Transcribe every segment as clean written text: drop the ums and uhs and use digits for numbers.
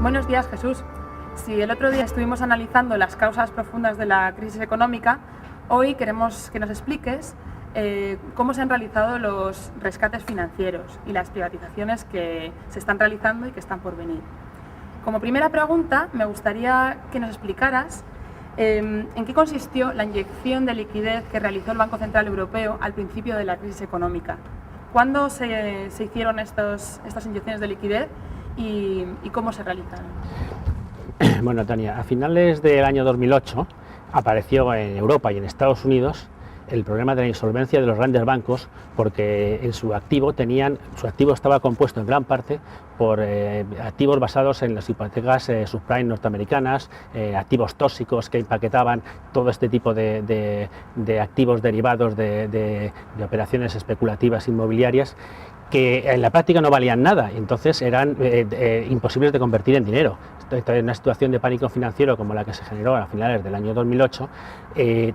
Buenos días, Jesús. Si el otro día estuvimos analizando las causas profundas de la crisis económica, hoy queremos que nos expliques cómo se han realizado los rescates financieros y las privatizaciones que se están realizando y que están por venir. Como primera pregunta, me gustaría que nos explicaras en qué consistió la inyección de liquidez que realizó el Banco Central Europeo al principio de la crisis económica. ¿Cuándo se hicieron estas inyecciones de liquidez y cómo se realizaron? Bueno, Tania, a finales del año 2008 apareció en Europa y en Estados Unidos el problema de la insolvencia de los grandes bancos, porque en su activo estaba compuesto en gran parte por activos basados en las hipotecas subprime norteamericanas, activos tóxicos que empaquetaban todo este tipo de activos derivados de operaciones especulativas inmobiliarias, que en la práctica no valían nada, entonces eran imposibles de convertir en dinero. En una situación de pánico financiero como la que se generó a finales del año 2008,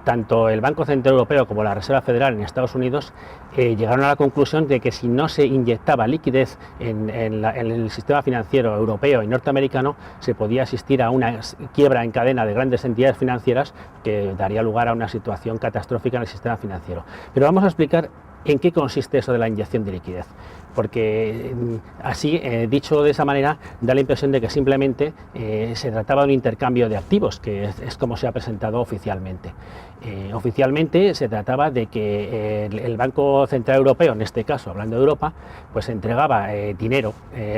tanto el Banco Central Europeo como la Reserva Federal en Estados Unidos llegaron a la conclusión de que si no se inyectaba liquidez en el sistema financiero europeo y norteamericano, se podía asistir a una quiebra en cadena de grandes entidades financieras que daría lugar a una situación catastrófica en el sistema financiero. Pero vamos a explicar en qué consiste eso de la inyección de liquidez, porque así, dicho de esa manera, da la impresión de que simplemente se trataba de un intercambio de activos, que es como se ha presentado oficialmente. Oficialmente se trataba de que el Banco Central Europeo, en este caso hablando de Europa, pues entregaba dinero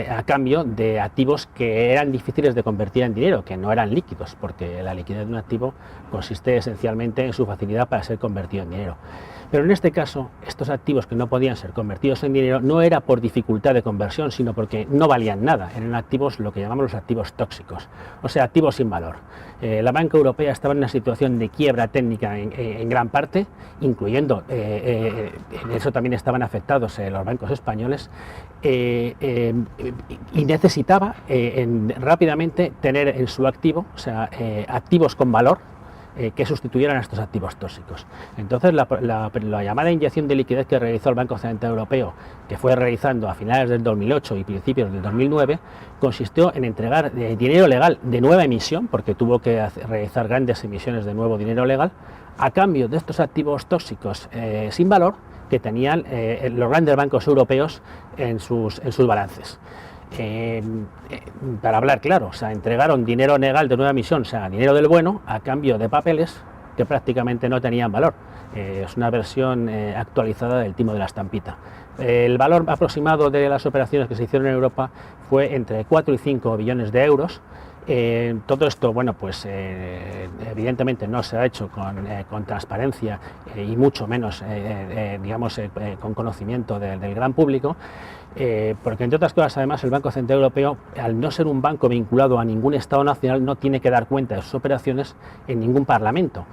a cambio de activos que eran difíciles de convertir en dinero, que no eran líquidos, porque la liquidez de un activo consiste esencialmente en su facilidad para ser convertido en dinero. Pero en este caso, estos activos que no podían ser convertidos en dinero no era por dificultad de conversión, sino porque no valían nada. Eran activos, lo que llamamos los activos tóxicos, o sea, activos sin valor. La banca europea estaba en una situación de quiebra técnica en gran parte, incluyendo, en eso también estaban afectados los bancos españoles, y necesitaba rápidamente tener en su activo, o sea, activos con valor, que sustituyeran a estos activos tóxicos. Entonces la llamada inyección de liquidez que realizó el Banco Central Europeo, que fue realizando a finales del 2008 y principios del 2009, consistió en entregar dinero legal de nueva emisión, porque tuvo que realizar grandes emisiones de nuevo dinero legal, a cambio de estos activos tóxicos sin valor que tenían los grandes bancos europeos en sus balances. Para hablar claro, o sea, entregaron dinero legal de nueva emisión, o sea, dinero del bueno, a cambio de papeles que prácticamente no tenían valor. Es una versión actualizada del timo de la estampita. El valor aproximado de las operaciones que se hicieron en Europa fue entre 4 y 5 billones de euros. Todo esto, bueno, pues evidentemente no se ha hecho con transparencia y mucho menos, digamos, con conocimiento del gran público, porque entre otras cosas, además, el Banco Central Europeo, al no ser un banco vinculado a ningún Estado nacional, no tiene que dar cuenta de sus operaciones en ningún parlamento.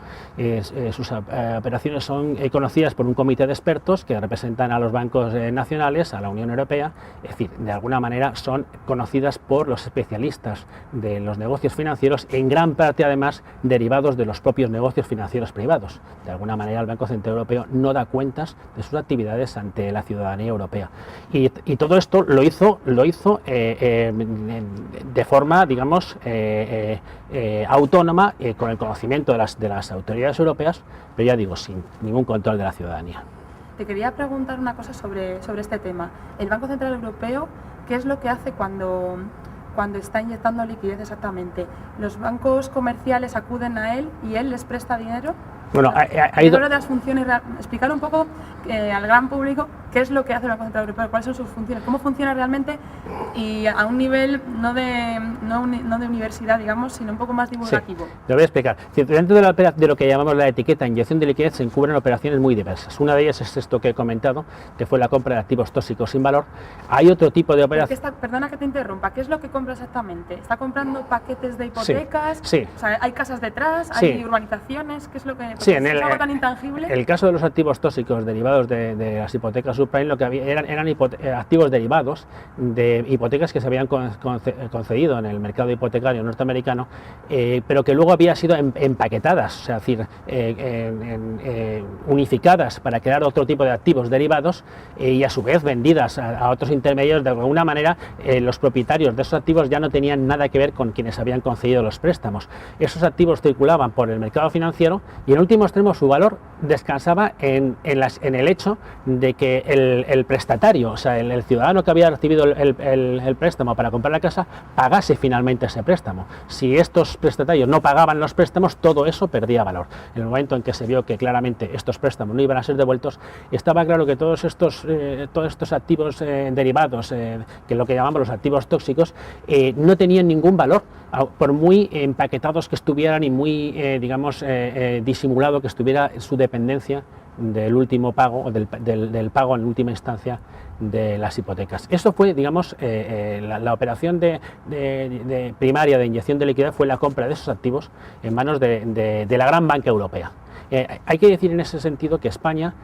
Sus operaciones son conocidas por un comité de expertos que representan a los bancos nacionales, a la Unión Europea, es decir, de alguna manera son conocidas por los especialistas de los negocios financieros, en gran parte además derivados de los propios negocios financieros privados. De alguna manera el Banco Central Europeo no da cuentas de sus actividades ante la ciudadanía europea. Y todo esto lo hizo de forma, digamos, autónoma, con el conocimiento de las autoridades europeas, pero ya digo, sin ningún control de la ciudadanía. Te quería preguntar una cosa sobre este tema. El Banco Central Europeo, ¿qué es lo que hace cuando está inyectando liquidez exactamente? ¿Los bancos comerciales acuden a él y él les presta dinero? Bueno, de las funciones, explicar un poco al gran público qué es lo que hace el Banco Central Europeo, cuáles son sus funciones, cómo funciona realmente, y a un nivel no de universidad, digamos, sino un poco más divulgativo. Sí, te lo voy a explicar. Dentro de lo que llamamos la etiqueta inyección de liquidez se encubren operaciones muy diversas. Una de ellas es esto que he comentado, que fue la compra de activos tóxicos sin valor. Hay otro tipo de operaciones. Perdona que te interrumpa, ¿qué es lo que compra exactamente? ¿Está comprando paquetes de hipotecas? Sí. O sea, ¿hay casas detrás? Sí. ¿Hay urbanizaciones? ¿Qué es lo que...? Sí, ¿Es algo tan intangible? El caso de los activos tóxicos derivados de las hipotecas subprime lo que había eran activos derivados de hipotecas que se habían concedido en el mercado hipotecario norteamericano, pero que luego habían sido empaquetadas, o sea, es decir, unificadas para crear otro tipo de activos derivados y a su vez vendidas a otros intermediarios. De alguna manera, los propietarios de esos activos ya no tenían nada que ver con quienes habían concedido los préstamos. Esos activos circulaban por el mercado financiero y en último extremo su valor descansaba en el hecho de que el prestatario, o sea, el ciudadano que había recibido el préstamo para comprar la casa, pagase finalmente ese préstamo. Si estos prestatarios no pagaban los préstamos, todo eso perdía valor. En el momento en que se vio que claramente estos préstamos no iban a ser devueltos, estaba claro que todos estos activos derivados, que es lo que llamamos los activos tóxicos, no tenían ningún valor, por muy empaquetados que estuvieran y muy, digamos, disimulado que estuviera su dependencia del último pago o del pago en última instancia de las hipotecas. Eso fue, digamos, la operación de primaria de inyección de liquidez fue la compra de esos activos en manos de la gran banca europea. Hay que decir en ese sentido que España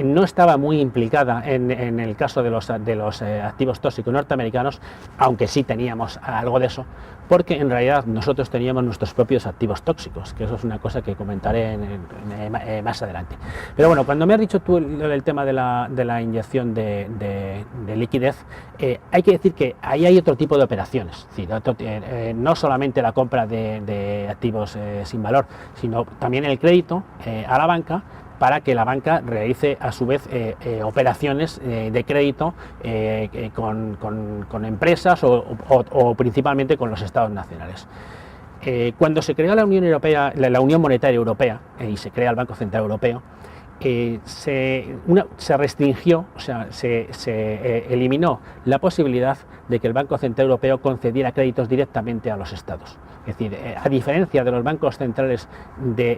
no estaba muy implicada en el caso de los activos tóxicos norteamericanos, aunque sí teníamos algo de eso, porque en realidad nosotros teníamos nuestros propios activos tóxicos, que eso es una cosa que comentaré más adelante. Pero bueno, cuando me has dicho tú el tema de la inyección de liquidez, hay que decir que ahí hay otro tipo de operaciones, es decir, no solamente la compra de activos sin valor, sino también el crédito a la banca, para que la banca realice a su vez operaciones de crédito con empresas o principalmente con los estados nacionales. Cuando se creó la Unión Europea, la Unión Monetaria Europea, y se crea el Banco Central Europeo, se restringió, o sea, se eliminó la posibilidad de que el Banco Central Europeo concediera créditos directamente a los estados. Es decir, a diferencia de los bancos centrales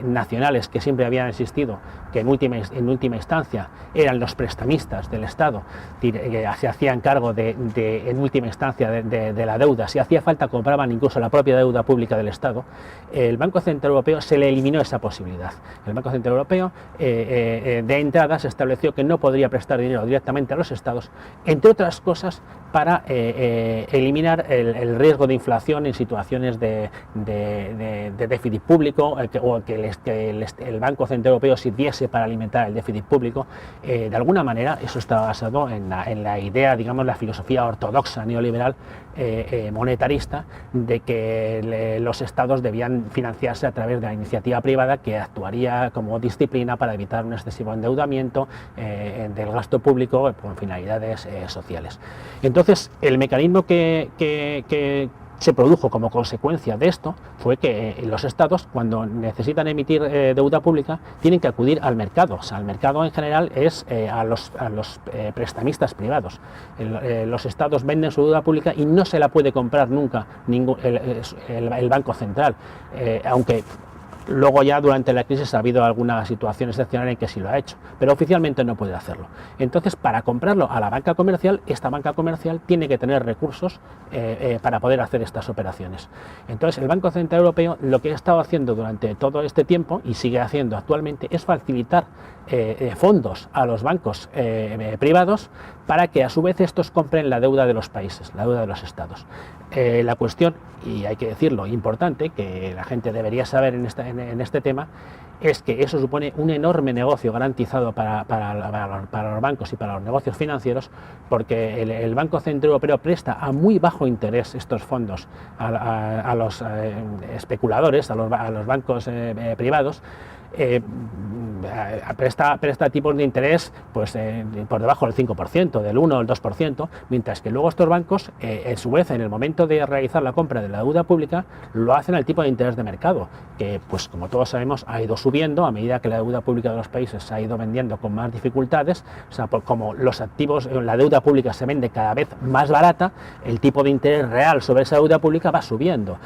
nacionales que siempre habían existido, que en última instancia eran los prestamistas del Estado, que se hacían cargo en última instancia de la deuda, si hacía falta compraban incluso la propia deuda pública del Estado. El Banco Central Europeo se le eliminó esa posibilidad. El Banco Central Europeo de entrada se estableció que no podría prestar dinero directamente a los estados, entre otras cosas para eliminar el riesgo de inflación en situaciones de déficit público, o que el Banco Central Europeo sirviese para alimentar el déficit público. De alguna manera eso está basado en la idea, digamos, la filosofía ortodoxa neoliberal monetarista de que los estados debían financiarse a través de la iniciativa privada, que actuaría como disciplina para evitar un excesivo endeudamiento del gasto público con finalidades sociales. Entonces, el mecanismo que se produjo como consecuencia de esto fue que los estados, cuando necesitan emitir deuda pública, tienen que acudir al mercado. O sea, el mercado en general es a los prestamistas privados. Los estados venden su deuda pública y no se la puede comprar nunca el Banco Central, aunque luego ya durante la crisis ha habido alguna situación excepcional en que sí lo ha hecho, pero oficialmente no puede hacerlo. Entonces, para comprarlo a la banca comercial, esta banca comercial tiene que tener recursos para poder hacer estas operaciones. Entonces, el Banco Central Europeo lo que ha estado haciendo durante todo este tiempo, y sigue haciendo actualmente, es facilitar fondos a los bancos privados para que a su vez estos compren la deuda de los países, la deuda de los estados. La cuestión, y hay que decirlo, importante, que la gente debería saber en este tema, es que eso supone un enorme negocio garantizado para los bancos y para los negocios financieros, porque el Banco Central Europeo presta a muy bajo interés estos fondos a los especuladores, a los bancos privados. Presta tipos de interés pues por debajo del 5%, del 1 o el 2%, mientras que luego estos bancos, a su vez, en el momento de realizar la compra de la deuda pública, lo hacen al tipo de interés de mercado, que, pues como todos sabemos, ha ido subiendo a medida que la deuda pública de los países se ha ido vendiendo con más dificultades. O sea, como los activos, la deuda pública se vende cada vez más barata, el tipo de interés real sobre esa deuda pública va subiendo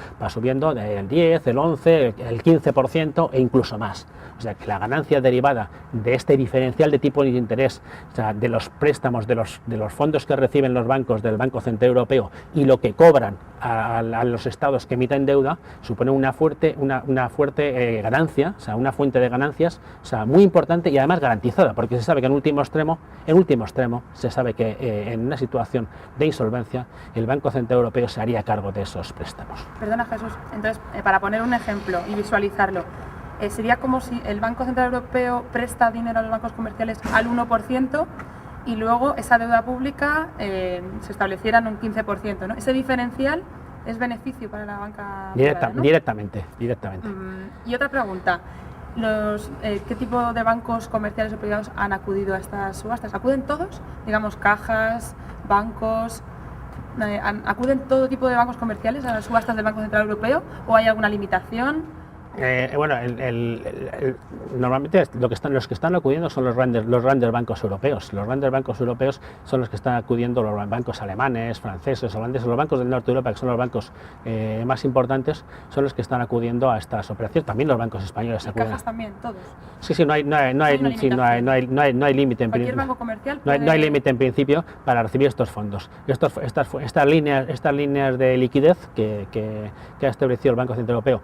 del 10, el 11, el 15% e incluso más. O sea, que la ganancia derivada de este diferencial de tipo de interés, o sea, de los préstamos, de los fondos que reciben los bancos del Banco Central Europeo y lo que cobran a los estados que emiten deuda, supone una fuerte ganancia, o sea, una fuente de ganancias, o sea, muy importante y además garantizada, porque se sabe que en último extremo se sabe que en una situación de insolvencia el Banco Central Europeo se haría cargo de esos préstamos. Perdona, Jesús, entonces, para poner un ejemplo y visualizarlo, sería como si el Banco Central Europeo presta dinero a los bancos comerciales al 1% y luego esa deuda pública se estableciera en un 15%, ¿no? Ese diferencial es beneficio para la banca privada, ¿no? Directamente. Y otra pregunta, ¿qué tipo de bancos comerciales o privados han acudido a estas subastas? ¿Acuden todos? Digamos, cajas, bancos, ¿acuden todo tipo de bancos comerciales a las subastas del Banco Central Europeo o hay alguna limitación? Bueno, normalmente los que están acudiendo son los grandes bancos europeos. Los grandes bancos europeos son los que están acudiendo, los bancos alemanes, franceses, holandeses, los bancos del norte de Europa, que son los bancos más importantes, son los que están acudiendo a estas operaciones. También los bancos españoles acuden. ¿Cajas también, todos? Sí, no hay límite en ¿Cualquier banco comercial? No hay límite en principio para recibir estos fondos. Estas líneas de liquidez que ha establecido el Banco Central Europeo,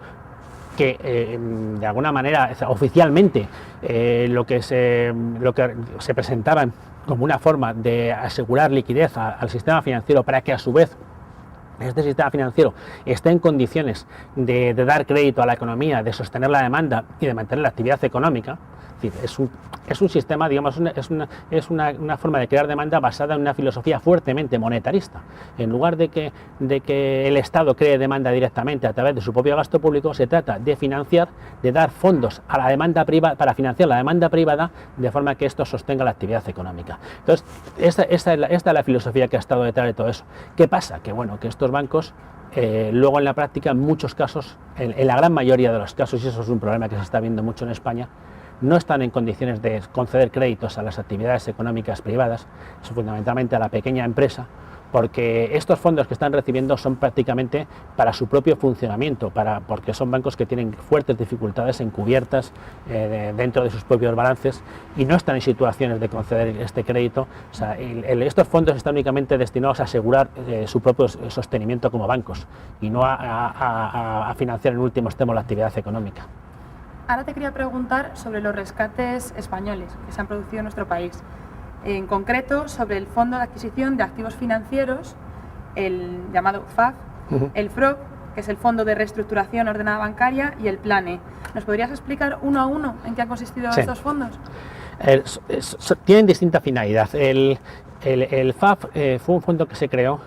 que de alguna manera oficialmente lo que se presentaban como una forma de asegurar liquidez al sistema financiero para que a su vez este sistema financiero esté en condiciones de dar crédito a la economía, de sostener la demanda y de mantener la actividad económica. Es un sistema, digamos, es una forma de crear demanda basada en una filosofía fuertemente monetarista. En lugar de que el Estado cree demanda directamente a través de su propio gasto público, se trata de de dar fondos a la demanda privada para financiar la demanda privada de forma que esto sostenga la actividad económica. Entonces, esta es la filosofía que ha estado detrás de todo eso. ¿Qué pasa? Que bueno, que estos bancos luego en la práctica, en muchos casos, en la gran mayoría de los casos, y eso es un problema que se está viendo mucho en España, no están en condiciones de conceder créditos a las actividades económicas privadas, fundamentalmente a la pequeña empresa, porque estos fondos que están recibiendo son prácticamente para su propio funcionamiento, porque son bancos que tienen fuertes dificultades encubiertas dentro de sus propios balances y no están en situaciones de conceder este crédito. O sea, estos fondos están únicamente destinados a asegurar su propio sostenimiento como bancos y no a financiar en último extremo la actividad económica. Ahora te quería preguntar sobre los rescates españoles que se han producido en nuestro país. En concreto, sobre el Fondo de Adquisición de Activos Financieros, el llamado FAF, el FROB, que es el Fondo de Reestructuración Ordenada Bancaria, y el PLANE. ¿Nos podrías explicar uno a uno en qué han consistido estos fondos? Tienen distinta finalidad. El FAF fue un fondo que se creó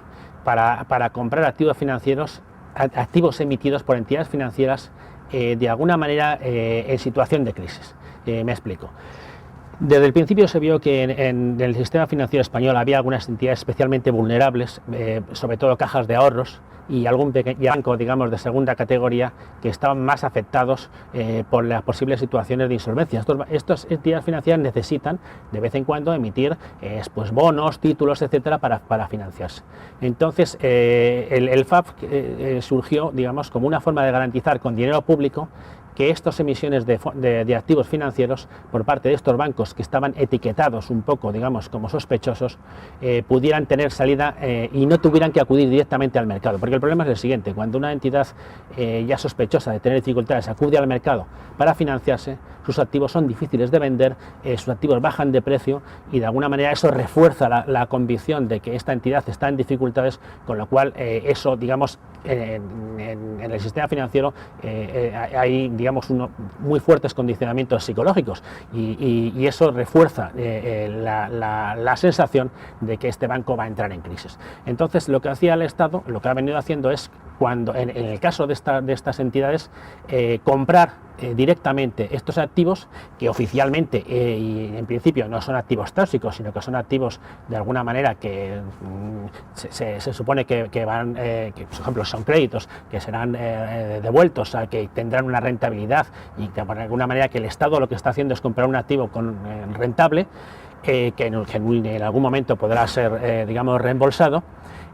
para comprar activos financieros, activos emitidos por entidades financieras de alguna manera en situación de crisis. Me explico. Desde el principio se vio que en el sistema financiero español había algunas entidades especialmente vulnerables, sobre todo cajas de ahorros y algún banco, digamos, de segunda categoría, que estaban más afectados por las posibles situaciones de insolvencia. Estas entidades financieras necesitan de vez en cuando emitir pues bonos, títulos, etcétera, para financiarse. Entonces el FAF surgió, digamos, como una forma de garantizar con dinero público que estas emisiones de activos financieros por parte de estos bancos que estaban etiquetados un poco, digamos, como sospechosos, pudieran tener salida y no tuvieran que acudir directamente al mercado. Porque el problema es el siguiente: cuando una entidad ya sospechosa de tener dificultades acude al mercado para financiarse, sus activos son difíciles de vender, sus activos bajan de precio y de alguna manera eso refuerza la convicción de que esta entidad está en dificultades, con lo cual eso, digamos, en el sistema financiero hay, digamos, muy fuertes condicionamientos psicológicos y eso refuerza la sensación de que este banco va a entrar en crisis. Entonces, lo que hacía el Estado, lo que ha venido haciendo es, cuando en el caso de estas entidades, comprar directamente estos activos que oficialmente y en principio no son activos tóxicos, sino que son activos de alguna manera que se supone que van, que por ejemplo son créditos que serán devueltos, que tendrán una rentabilidad y que de alguna manera que el Estado lo que está haciendo es comprar un activo rentable. en algún momento podrá ser, digamos, reembolsado.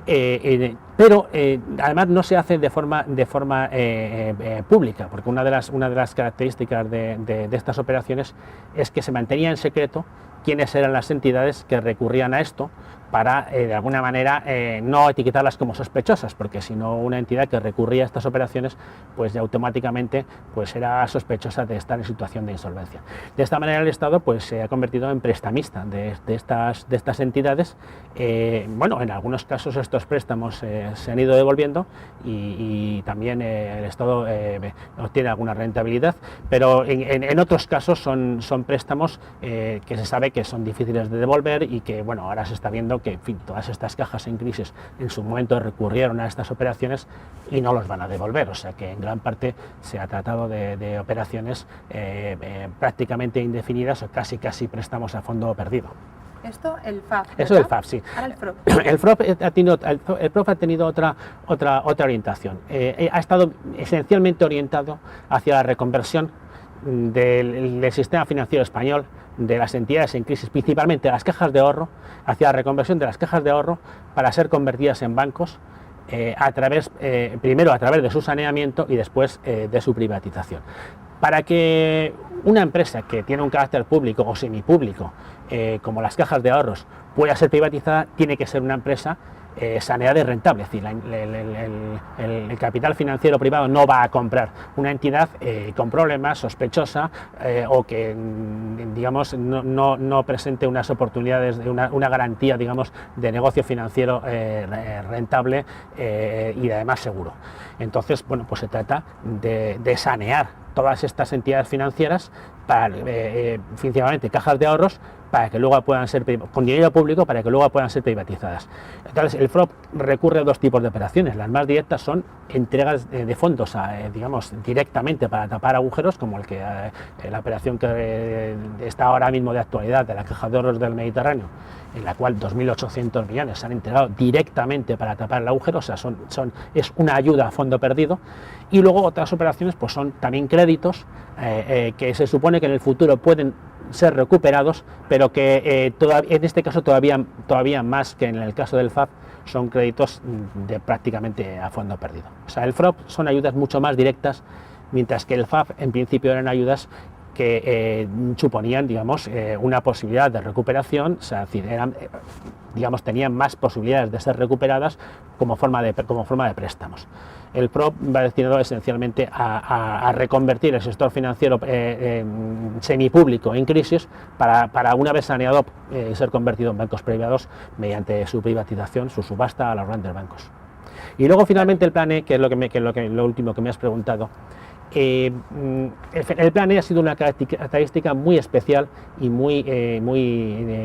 Pero además no se hace de forma pública, porque una de las características de estas operaciones es que se mantenía en secreto quiénes eran las entidades que recurrían a esto, para de alguna manera no etiquetarlas como sospechosas, porque si no, una entidad que recurría a estas operaciones pues ya automáticamente pues era sospechosa de estar en situación de insolvencia. De esta manera el Estado pues se ha convertido en prestamista de estas entidades. Bueno, en algunos casos estos préstamos se han ido devolviendo y también el Estado obtiene alguna rentabilidad, pero en otros casos son préstamos que se sabe que son difíciles de devolver y que, bueno, ahora se está viendo que, en fin, todas estas cajas en crisis en su momento recurrieron a estas operaciones y no los van a devolver, o sea que en gran parte se ha tratado de operaciones prácticamente indefinidas o casi préstamos a fondo perdido. Esto, el FAF. Eso es el FAF, sí. Ahora el FROP. El FROP ha tenido otra orientación. Ha estado esencialmente orientado hacia la reconversión del sistema financiero español, de las entidades en crisis, principalmente las cajas de ahorro, hacia la reconversión de las cajas de ahorro para ser convertidas en bancos, primero a través de su saneamiento y después de su privatización. Para que una empresa que tiene un carácter público o semipúblico, como las cajas de ahorros, pueda ser privatizada, tiene que ser una empresa saneada y rentable, es decir, el capital financiero privado no va a comprar una entidad con problemas, sospechosa o que, digamos, no presente unas oportunidades, una garantía, digamos, de negocio financiero rentable y además seguro. Entonces, bueno, pues se trata de sanear todas estas entidades financieras, principalmente cajas de ahorros, para que luego puedan ser con dinero público, para que luego puedan ser privatizadas. Entonces el FROP recurre a dos tipos de operaciones. Las más directas son entregas de fondos, digamos, directamente para tapar agujeros, como la operación que está ahora mismo de actualidad de la Caja de Ahorros del Mediterráneo, en la cual 2.800 millones se han entregado directamente para tapar el agujero, o sea, es una ayuda a fondo perdido. Y luego otras operaciones pues son también créditos que se supone que en el futuro pueden ser recuperados, pero que en este caso todavía más que en el caso del FAF son créditos de prácticamente a fondo perdido. O sea, el FROP son ayudas mucho más directas, mientras que el FAF en principio eran ayudas que suponían, digamos, una posibilidad de recuperación, o sea, es decir, digamos, tenían más posibilidades de ser recuperadas como forma de préstamos. El FROP va destinado esencialmente a reconvertir el sector financiero semipúblico en crisis para una vez saneado ser convertido en bancos privados mediante su privatización, su subasta a los grandes bancos. Y luego finalmente el plan E, que es lo último que me has preguntado. El plan E ha sido una característica muy especial y muy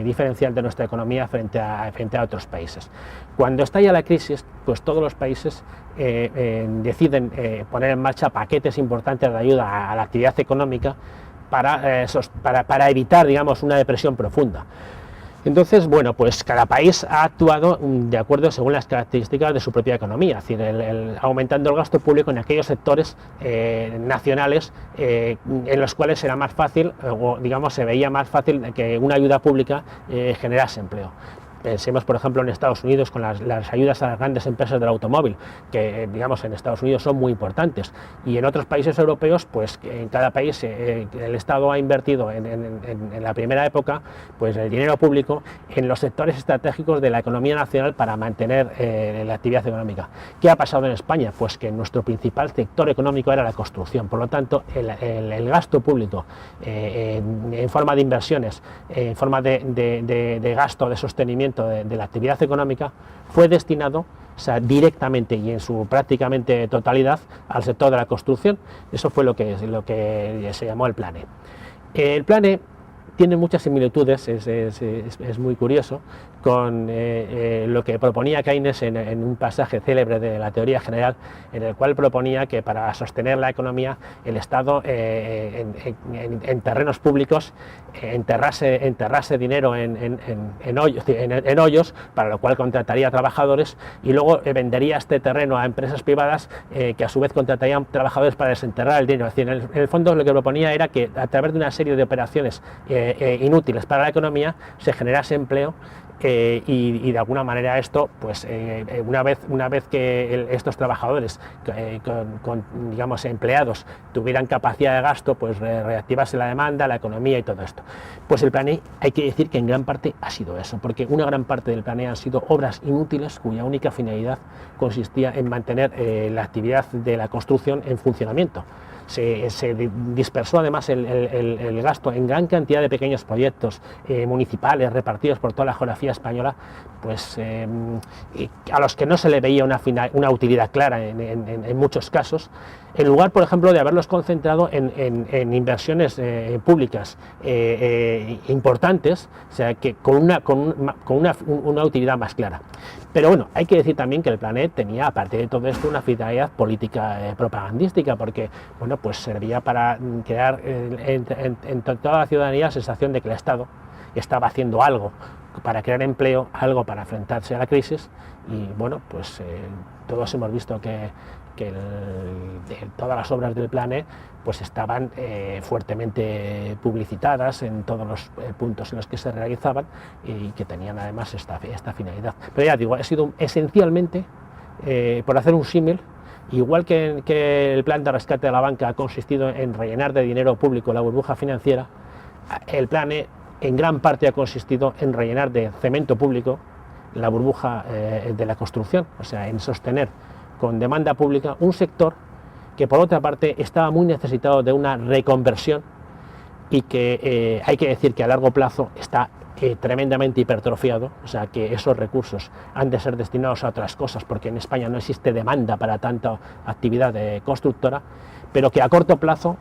diferencial de nuestra economía frente a otros países. Cuando estalla la crisis, pues todos los países deciden poner en marcha paquetes importantes de ayuda a la actividad económica para evitar, digamos, una depresión profunda. Entonces, bueno, pues cada país ha actuado de acuerdo según las características de su propia economía, es decir, aumentando el gasto público en aquellos sectores nacionales en los cuales era más fácil, o digamos, se veía más fácil que una ayuda pública generase empleo. Pensemos, por ejemplo, en Estados Unidos con las ayudas a las grandes empresas del automóvil, que, digamos, en Estados Unidos son muy importantes. Y en otros países europeos, pues en cada país el Estado ha invertido en la primera época pues el dinero público en los sectores estratégicos de la economía nacional para mantener la actividad económica. ¿Qué ha pasado en España? Pues que nuestro principal sector económico era la construcción. Por lo tanto, el gasto público en forma de inversiones, en forma de gasto de sostenimiento de la actividad económica, fue destinado, o sea, directamente y en su prácticamente totalidad al sector de la construcción. Eso fue lo que se llamó el plan E. El plan E tiene muchas similitudes, es muy curioso, con lo que proponía Keynes en un pasaje célebre de la teoría general, en el cual proponía que para sostener la economía el Estado en terrenos públicos enterrase dinero en hoyos, para lo cual contrataría trabajadores y luego vendería este terreno a empresas privadas que a su vez contratarían trabajadores para desenterrar el dinero. Es decir, en el fondo lo que proponía era que a través de una serie de operaciones inútiles para la economía, se generase empleo. Y de alguna manera esto, pues una vez que estos trabajadores digamos empleados tuvieran capacidad de gasto, pues reactivase la demanda, la economía y todo esto. Pues el plan E, hay que decir que en gran parte ha sido eso, porque una gran parte del plan E han sido obras inútiles cuya única finalidad consistía en mantener la actividad de la construcción en funcionamiento. Se dispersó además el gasto en gran cantidad de pequeños proyectos municipales repartidos por toda la geografía española, pues a los que no se le veía una utilidad clara en muchos casos, en lugar, por ejemplo, de haberlos concentrado en inversiones públicas importantes, o sea, que con una utilidad más clara. Pero bueno, hay que decir también que el plan E tenía, aparte de todo esto, una finalidad política propagandística, porque bueno, pues servía para crear en toda la ciudadanía la sensación de que el Estado estaba haciendo algo para crear empleo, algo para enfrentarse a la crisis, y bueno, pues todos hemos visto que todas las obras del plan E pues estaban fuertemente publicitadas en todos los puntos en los que se realizaban y que tenían además esta finalidad. Pero ya digo, ha sido esencialmente, por hacer un símil, igual que el plan de rescate de la banca ha consistido en rellenar de dinero público la burbuja financiera, el plan E en gran parte ha consistido en rellenar de cemento público la burbuja de la construcción, o sea, en sostener con demanda pública un sector que por otra parte estaba muy necesitado de una reconversión y que hay que decir que a largo plazo está tremendamente hipertrofiado, o sea que esos recursos han de ser destinados a otras cosas, porque en España no existe demanda para tanta actividad constructora, pero que a corto plazo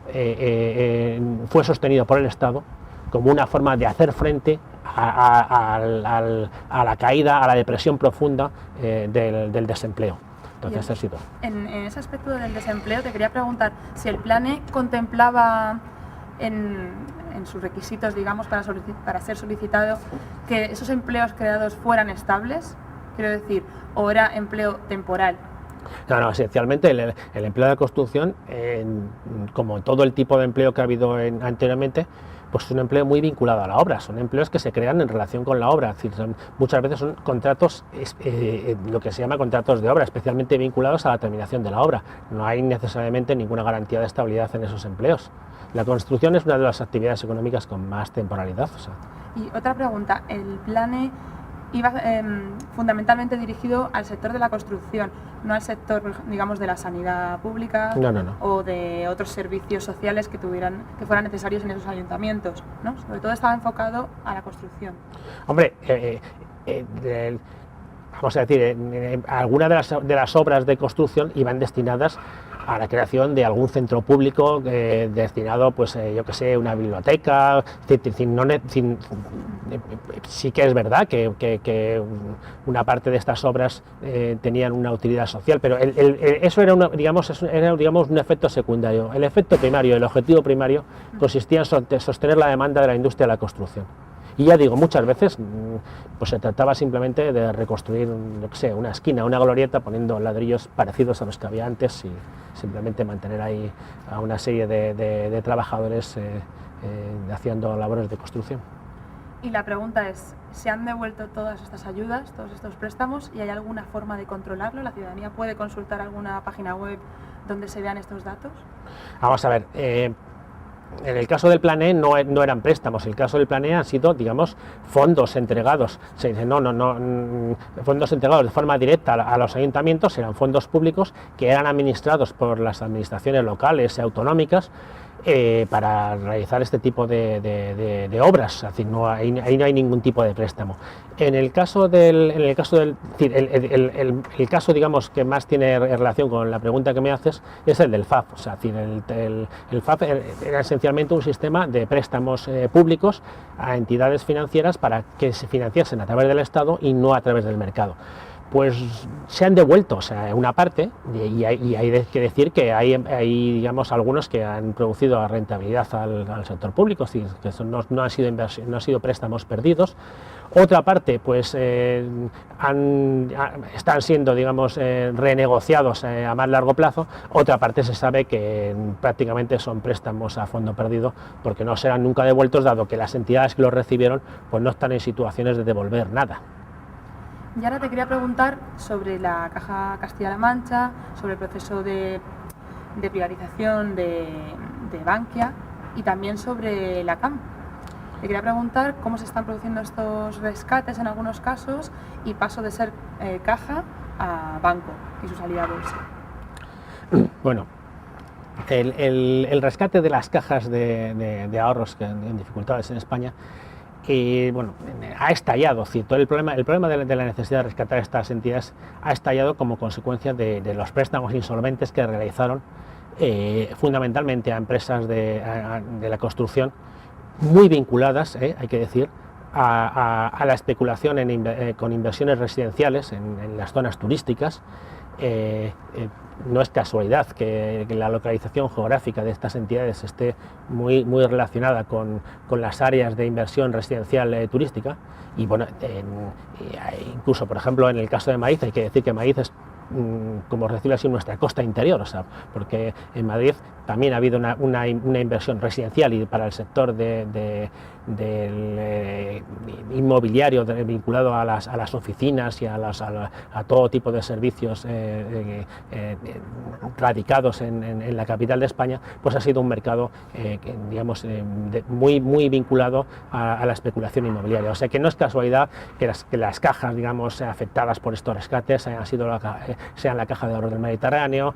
fue sostenido por el Estado como una forma de hacer frente a la caída, a la depresión profunda del desempleo. Entonces, ha sido. En ese aspecto del desempleo te quería preguntar si el plan E contemplaba en sus requisitos, digamos, para ser solicitado, que esos empleos creados fueran estables, quiero decir, o era empleo temporal. No, esencialmente el empleo de construcción, como todo el tipo de empleo que ha habido anteriormente, pues es un empleo muy vinculado a la obra, son empleos que se crean en relación con la obra, es decir, muchas veces son contratos, lo que se llama contratos de obra, especialmente vinculados a la terminación de la obra. No hay necesariamente ninguna garantía de estabilidad en esos empleos. La construcción es una de las actividades económicas con más temporalidad. O sea. Y otra pregunta, el plan E iba fundamentalmente dirigido al sector de la construcción, no al sector, digamos, de la sanidad pública. No. O de otros servicios sociales que fueran necesarios en esos ayuntamientos, ¿no? Sobre todo estaba enfocado a la construcción. Hombre, vamos a decir, algunas de las obras de construcción iban destinadas a la creación de algún centro público destinado, pues yo que sé, una biblioteca. Sí que es verdad que una parte de estas obras tenían una utilidad social, pero eso era un efecto secundario. El efecto primario, el objetivo primario, consistía en sostener la demanda de la industria de la construcción. Y ya digo, muchas veces pues se trataba simplemente de reconstruir, yo que sé, una esquina, una glorieta, poniendo ladrillos parecidos a los que había antes y simplemente mantener ahí a una serie de trabajadores haciendo labores de construcción. Y la pregunta es, ¿se han devuelto todas estas ayudas, todos estos préstamos, y hay alguna forma de controlarlo? ¿La ciudadanía puede consultar alguna página web donde se vean estos datos? Vamos a ver, en el caso del plan E no eran préstamos, el caso del plan E han sido, digamos, fondos entregados. Se dice, fondos entregados de forma directa a los ayuntamientos, eran fondos públicos que eran administrados por las administraciones locales y autonómicas para realizar este tipo de obras. Es decir, ahí no hay ningún tipo de préstamo. El caso, digamos, que más tiene relación con la pregunta que me haces es el del FAF. O sea, el FAF era esencialmente un sistema de préstamos públicos a entidades financieras para que se financiasen a través del Estado y no a través del mercado. Pues se han devuelto, o sea, una parte, y hay que decir que hay digamos, algunos que han producido rentabilidad al sector público, es decir, que no han sido préstamos perdidos. Otra parte, pues están siendo, digamos, renegociados a más largo plazo. Otra parte se sabe que prácticamente son préstamos a fondo perdido, porque no serán nunca devueltos, dado que las entidades que los recibieron pues no están en situaciones de devolver nada. Y ahora te quería preguntar sobre la Caja Castilla-La Mancha, sobre el proceso de privatización de Bankia y también sobre la CAM. Te quería preguntar cómo se están produciendo estos rescates en algunos casos y paso de ser caja a banco y su salida a bolsa. Bueno, el rescate de las cajas de ahorros en dificultades en España ha estallado. El problema de la necesidad de rescatar estas entidades ha estallado como consecuencia de los préstamos insolventes que realizaron fundamentalmente a empresas de la construcción, muy vinculadas, hay que decir, a la especulación con inversiones residenciales en las zonas turísticas. No es casualidad que la localización geográfica de estas entidades esté muy relacionada con las áreas de inversión residencial turística, y bueno, incluso por ejemplo en el caso de Madrid hay que decir que Madrid es, como decirlo así, nuestra costa interior, o sea, porque en Madrid también ha habido una inversión residencial y para el sector del inmobiliario vinculado a las oficinas y a todo tipo de servicios radicados en la capital de España, pues ha sido un mercado digamos muy vinculado a la especulación inmobiliaria. O sea que no es casualidad que las cajas, digamos, afectadas por estos rescates sean la Caja de Ahorros del Mediterráneo,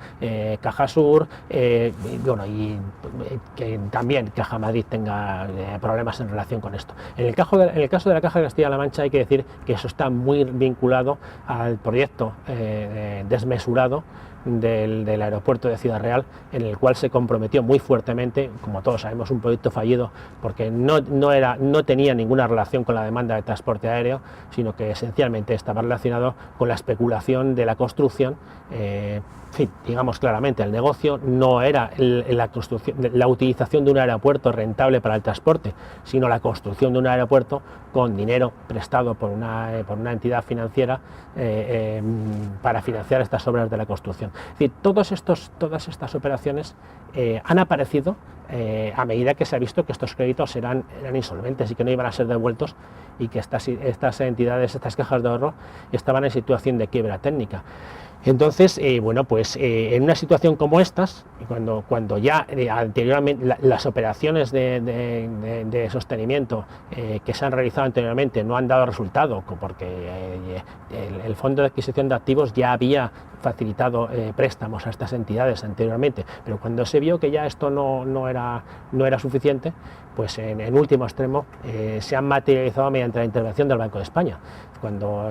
Caja Sur, y que también Caja Madrid tenga problemas en relación con esto. En el caso de la Caja de Castilla-La Mancha hay que decir que eso está muy vinculado al proyecto desmesurado del aeropuerto de Ciudad Real, en el cual se comprometió muy fuertemente, como todos sabemos, un proyecto fallido porque no tenía ninguna relación con la demanda de transporte aéreo, sino que esencialmente estaba relacionado con la especulación de la construcción. En fin, digamos claramente, el negocio no era la utilización de un aeropuerto rentable para el transporte, sino la construcción de un aeropuerto con dinero prestado por una entidad financiera para financiar estas obras de la construcción. Es decir, todas estas operaciones han aparecido a medida que se ha visto que estos créditos eran insolventes y que no iban a ser devueltos, y que estas entidades, estas cajas de ahorro, estaban en situación de quiebra técnica. Entonces, en una situación como estas, cuando ya anteriormente las operaciones de sostenimiento que se han realizado anteriormente no han dado resultado, porque el Fondo de Adquisición de Activos ya había facilitado préstamos a estas entidades anteriormente, pero cuando se vio que ya esto no era suficiente, pues en último extremo se han materializado mediante la intervención del Banco de España. Cuando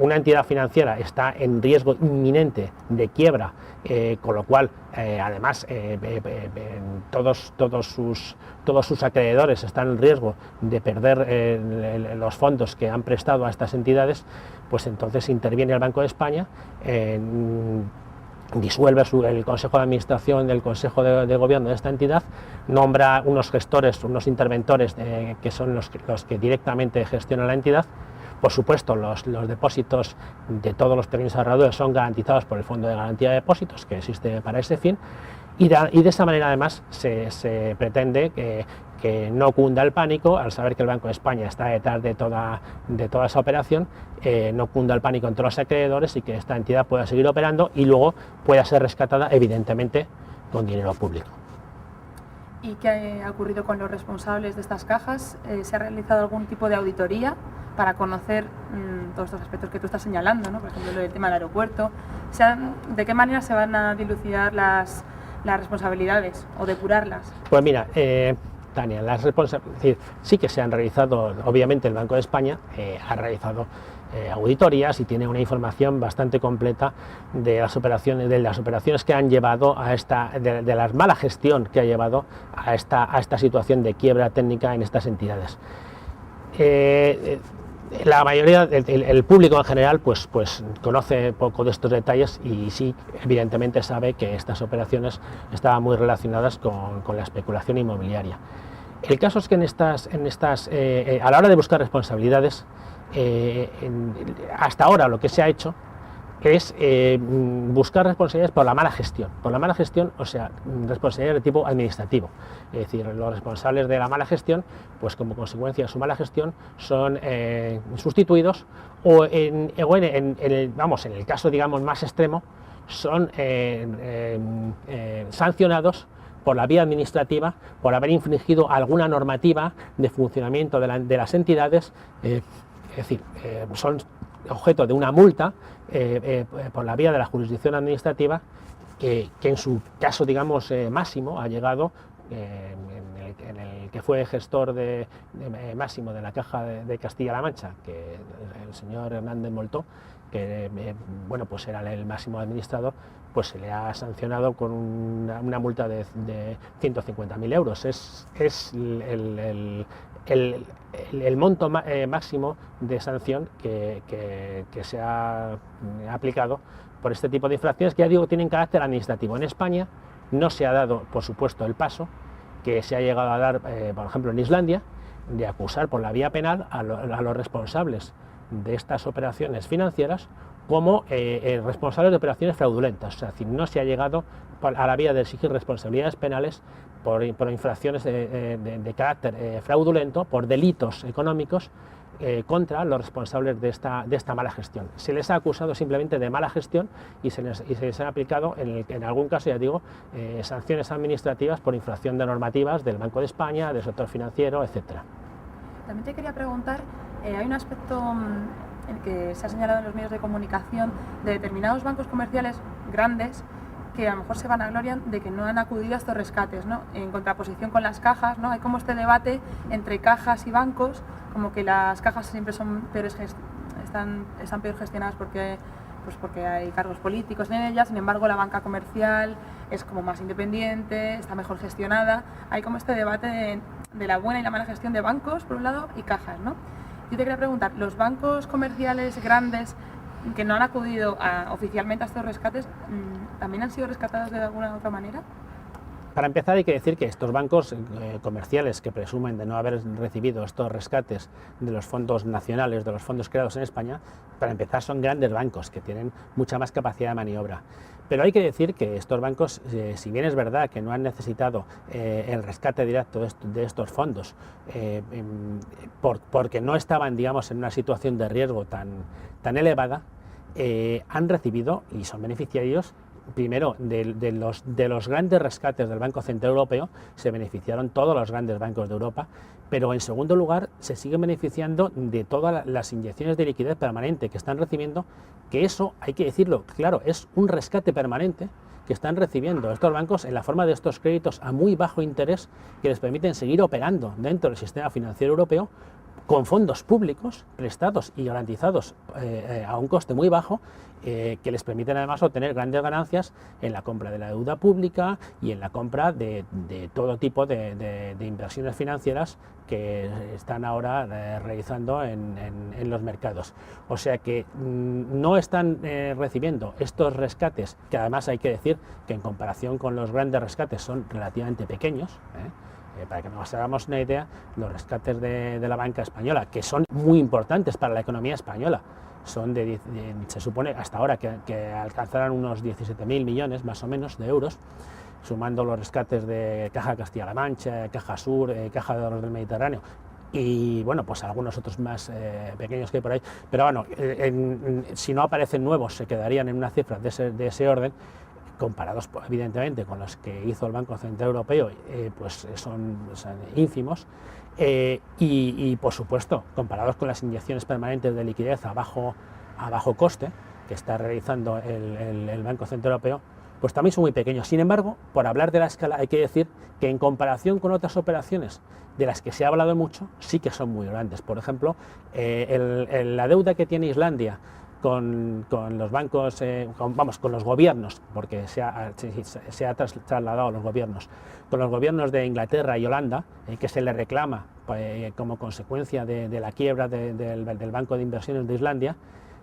una entidad financiera está en riesgo inminente de quiebra, con lo cual además todos sus acreedores están en riesgo de perder los fondos que han prestado a estas entidades, pues entonces interviene el Banco de España, disuelve el Consejo de Administración del Consejo de Gobierno de esta entidad, nombra unos gestores, unos interventores que son los que directamente gestionan la entidad. Por supuesto, los depósitos de todos los pequeños ahorradores son garantizados por el Fondo de Garantía de Depósitos, que existe para ese fin, y de esa manera además se pretende que no cunda el pánico al saber que el Banco de España está detrás de toda esa operación, no cunda el pánico entre los acreedores y que esta entidad pueda seguir operando y luego pueda ser rescatada, evidentemente, con dinero público. ¿Y qué ha ocurrido con los responsables de estas cajas? ¿Se ha realizado algún tipo de auditoría para conocer todos estos aspectos que tú estás señalando, ¿no? Por ejemplo, el tema del aeropuerto? ¿De qué manera se van a dilucidar las responsabilidades o depurarlas? Pues mira, Tania, sí que se han realizado, obviamente el Banco de España ha realizado auditorías y tiene una información bastante completa de las operaciones que han llevado de la mala gestión que ha llevado a esta situación de quiebra técnica en estas entidades. La mayoría, el público en general, pues conoce poco de estos detalles y sí, evidentemente sabe que estas operaciones estaban muy relacionadas con la especulación inmobiliaria. El caso es que a la hora de buscar responsabilidades, hasta ahora lo que se ha hecho es buscar responsabilidades por la mala gestión, o sea, responsabilidades de tipo administrativo. Es decir, los responsables de la mala gestión, pues como consecuencia de su mala gestión, son sustituidos o en el caso, digamos, más extremo, son sancionados por la vía administrativa por haber infringido alguna normativa de funcionamiento de las entidades, es decir, son objeto de una multa por la vía de la jurisdicción administrativa que en su caso, digamos, máximo ha llegado, en el que fue gestor máximo de la Caja de Castilla-La Mancha, que el señor Hernández Moltó, que bueno, pues era el máximo administrador, pues se le ha sancionado con una multa de 150.000 euros. Es el monto máximo de sanción que se ha aplicado por este tipo de infracciones, que ya digo tienen carácter administrativo. En España no se ha dado, por supuesto, el paso que se ha llegado a dar, por ejemplo, en Islandia, de acusar por la vía penal a los responsables de estas operaciones financieras como responsables de operaciones fraudulentas. O sea, no se ha llegado a la vía de exigir responsabilidades penales por infracciones de carácter fraudulento, por delitos económicos contra los responsables de esta mala gestión. Se les ha acusado simplemente de mala gestión y se les ha aplicado, en algún caso, ya digo, sanciones administrativas por infracción de normativas del Banco de España, del sector financiero, etcétera. También te quería preguntar, hay un aspecto en el que se ha señalado en los medios de comunicación de determinados bancos comerciales grandes que a lo mejor se vanaglorian de que no han acudido a estos rescates, ¿no? En contraposición con las cajas, ¿no? Hay como este debate entre cajas y bancos, como que las cajas siempre son están peor gestionadas porque hay cargos políticos en ellas, sin embargo la banca comercial es como más independiente, está mejor gestionada. Hay como este debate de la buena y la mala gestión de bancos, por un lado, y cajas, ¿no? Yo te quería preguntar, ¿los bancos comerciales grandes que no han acudido oficialmente a estos rescates también han sido rescatados de alguna otra manera? Para empezar, hay que decir que estos bancos comerciales que presumen de no haber recibido estos rescates de los fondos nacionales, de los fondos creados en España, para empezar son grandes bancos que tienen mucha más capacidad de maniobra. Pero hay que decir que estos bancos, si bien es verdad que no han necesitado el rescate directo de estos fondos, porque no estaban, digamos, en una situación de riesgo tan elevada, han recibido y son beneficiarios. Primero, de los grandes rescates del Banco Central Europeo se beneficiaron todos los grandes bancos de Europa, pero en segundo lugar se siguen beneficiando de todas las inyecciones de liquidez permanente que están recibiendo, que eso, hay que decirlo, claro, es un rescate permanente que están recibiendo estos bancos en la forma de estos créditos a muy bajo interés que les permiten seguir operando dentro del sistema financiero europeo con fondos públicos prestados y garantizados a un coste muy bajo, que les permiten además obtener grandes ganancias en la compra de la deuda pública y en la compra de todo tipo de inversiones financieras que están ahora realizando en los mercados. O sea que no están recibiendo estos rescates, que además hay que decir que en comparación con los grandes rescates son relativamente pequeños, para que nos hagamos una idea, los rescates de la banca española, que son muy importantes para la economía española, son se supone hasta ahora que alcanzarán unos 17.000 millones más o menos de euros, sumando los rescates de Caja Castilla-La Mancha, Caja Sur, Caja de Ahorros del Mediterráneo y bueno, pues algunos otros más pequeños que hay por ahí, pero bueno, si no aparecen nuevos se quedarían en una cifra de ese orden. Comparados evidentemente con los que hizo el Banco Central Europeo, pues son ínfimos, y por supuesto comparados con las inyecciones permanentes de liquidez a bajo coste que está realizando el Banco Central Europeo, pues también son muy pequeños. Sin embargo, por hablar de la escala, hay que decir que en comparación con otras operaciones de las que se ha hablado mucho, sí que son muy grandes. Por ejemplo, la deuda que tiene Islandia con los bancos, con los gobiernos, porque se ha trasladado a los gobiernos, con los gobiernos de Inglaterra y Holanda, que se le reclama como consecuencia de la quiebra del Banco de Inversiones de Islandia.